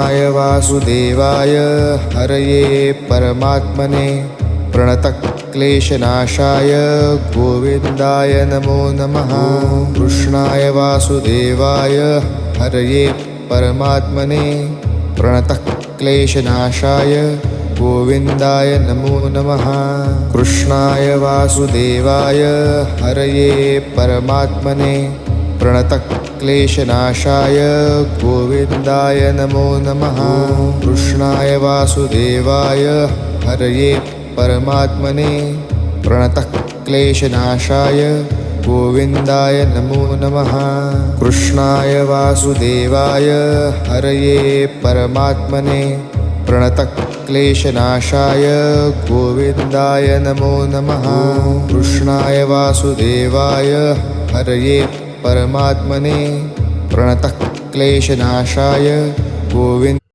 वासुदेवाय हरये परमात्मने प्रणतक्लेशनाशाय गोविन्दाय नमो नमः। कृष्णाय वासुदेवाय हरये परमात्मने प्रणतक्लेशनाशाय गोविन्दाय नमो नमः। कृष्णाय वासुदेवाय हरये परमात्मने प्रणतक्लेशनाशाय गोविन्दाय नमो नमः। कृष्णाय वासुदेवाय हरये परमात्मने प्रणतक्लेशनाशाय गोविन्दाय नमो नमः। कृष्णाय वासुदेवाय हरये परमात्मने प्रणतक्लेशनाशाय गोविन्दाय नमो नमः। कृष्णाय वासुदेवाय हरये परमात्मने प्रणतक्लेशनाशाय गोविन्द